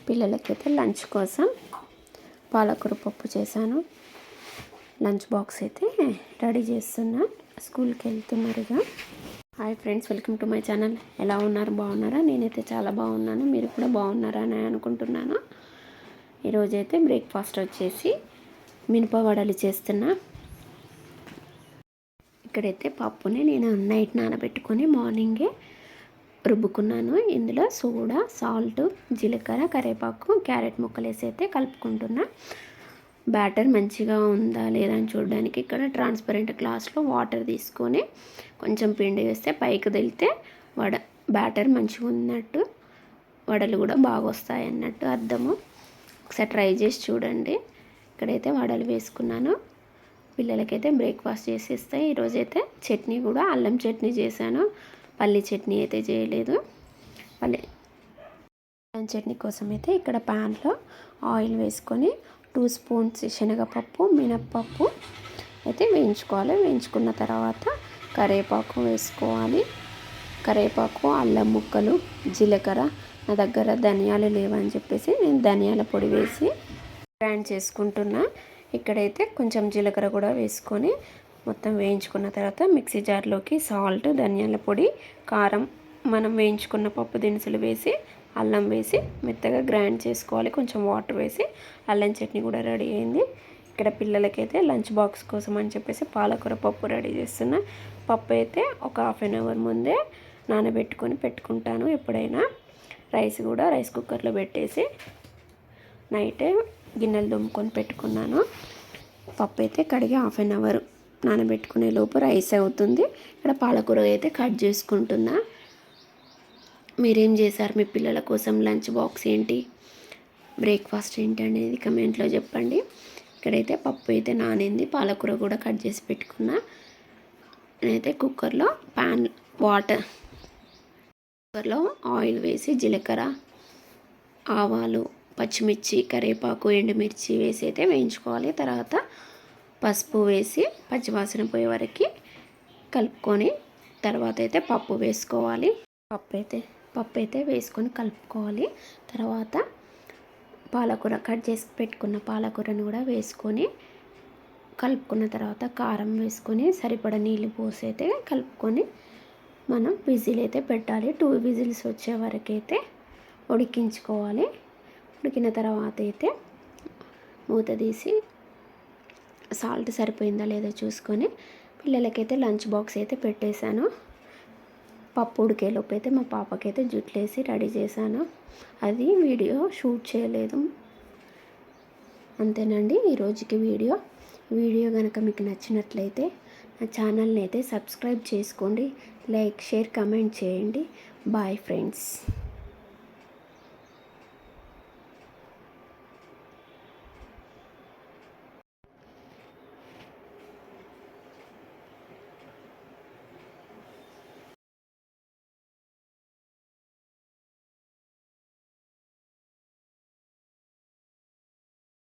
పిల్లలకైతే లంచ్ కోసం పాలకూర పప్పు చేశాను. లంచ్ బాక్స్ అయితే రెడీ చేస్తున్నా. స్కూల్కి వెళ్తున్నారుగా. Hi friends, welcome to my channel. ఎలా ఉన్నారు? బాగున్నారా? నేనైతే చాలా బాగున్నాను. మీరు కూడా బాగున్నారా అని అనుకుంటున్నాను. ఈరోజైతే బ్రేక్ఫాస్ట్ వచ్చేసి మినప వడలు చేస్తున్నా. ఇక్కడైతే పప్పుని నేను నైట్ నానబెట్టుకొని మార్నింగే రుబ్బుకున్నాను. ఇందులో సోడా, సాల్ట్, జీలకర్ర, కరివేపాకు, క్యారెట్ ముక్కలు వేసి అయితే కలుపుకుంటున్నా. బ్యాటర్ మంచిగా ఉందా లేదా అని చూడడానికి ఇక్కడ ట్రాన్స్పరెంట్ గ్లాస్లో వాటర్ తీసుకొని కొంచెం పిండి వేస్తే పైకి వెళ్తే బ్యాటర్ మంచిగా ఉన్నట్టు, వడలు కూడా బాగా వస్తాయి అన్నట్టు అర్థము. ఒకసారి ట్రై చేసి చూడండి. ఇక్కడైతే వడలు వేసుకున్నాను. పిల్లలకైతే బ్రేక్ఫాస్ట్ చేసేస్తాయి. ఈరోజైతే చట్నీ కూడా అల్లం చట్నీ చేశాను. పల్లి చట్నీ అయితే చేయలేదు. అల్లం చట్నీ కోసం అయితే ఇక్కడ ప్యాన్లో ఆయిల్ వేసుకొని 2 స్పూన్స్ శనగపప్పు, మినప్పప్పు అయితే వేయించుకోవాలి. వేయించుకున్న తర్వాత కరివేపాకు వేసుకోవాలి. కరివేపాకు, అల్లం ముక్కలు, జీలకర్ర, నా దగ్గర ధనియాలు లేవని చెప్పేసి నేను ధనియాల పొడి వేసి గ్రైండ్ చేసుకుంటున్నా. ఇక్కడైతే కొంచెం జీలకర్ర కూడా వేసుకొని మొత్తం వేయించుకున్న తర్వాత మిక్సీ జార్లోకి సాల్ట్, ధనియాల పొడి, కారం, మనం వేయించుకున్న పప్పు దినుసులు వేసి అల్లం వేసి మెత్తగా గ్రైండ్ చేసుకోవాలి. కొంచెం వాటర్ వేసి అల్లం చట్నీ కూడా రెడీ అయింది. ఇక్కడ పిల్లలకైతే లంచ్ బాక్స్ కోసం అని చెప్పేసి పాలకూర పప్పు రెడీ చేస్తున్నా. పప్పు అయితే ఒక హాఫ్ అన్ అవర్ ముందే నానబెట్టుకొని పెట్టుకుంటాను. ఎప్పుడైనా రైస్ కుక్కర్లో పెట్టేసి నైటే గిన్నెలు దుమ్ముకొని పెట్టుకున్నాను. పప్పు అయితే కడిగి హాఫ్ అన్ అవర్ నానబెట్టుకునే లోపు రైస్ అవుతుంది. ఇక్కడ పాలకూర అయితే కట్ చేసుకుంటున్నా. మీరేం చేశారు? మీ పిల్లల కోసం లంచ్ బాక్స్ ఏంటి, బ్రేక్ఫాస్ట్ ఏంటి అనేది కమెంట్లో చెప్పండి. ఇక్కడైతే పప్పు అయితే నానింది. పాలకూర కూడా కట్ చేసి పెట్టుకున్నా. నేనైతే కుక్కర్లో కుక్కర్లో ఆయిల్ వేసి జీలకర్ర, ఆవాలు, పచ్చిమిర్చి, కరివేపాకు, ఎండుమిర్చి వేసి అయితే వేయించుకోవాలి. తర్వాత పసుపు వేసి పచ్చివాసన పోయే వరకు కలుపుకొని తర్వాత అయితే పప్పు వేసుకోవాలి. పప్పు అయితే వేసుకొని కలుపుకోవాలి. తర్వాత పాలకూర కట్ చేసి పెట్టుకున్న పాలకూరను కూడా వేసుకొని కలుపుకున్న తర్వాత కారం వేసుకొని సరిపడా నీళ్ళు పోసి అయితే కలుపుకొని మనం విజిల్ అయితే పెట్టాలి. 2 విజిల్స్ వచ్చే వరకు అయితే ఉడికించుకోవాలి. ఉడికిన తర్వాత అయితే మూత తీసి సాల్ట్ సరిపోయిందా లేదా చూసుకొని పిల్లలకైతే లంచ్ బాక్స్ అయితే పెట్టేశాను. పప్పు ఉడికేలోపు అయితే మా పాపకైతే జుట్లు వేసి రెడీ చేశాను. అది వీడియో షూట్ చేయలేదు. అంతేనండి ఈరోజుకి వీడియో కనుక మీకు నచ్చినట్లయితే నా ఛానల్ని అయితే సబ్స్క్రైబ్ చేసుకోండి. లైక్, షేర్, కమెంట్ చేయండి. Bye friends.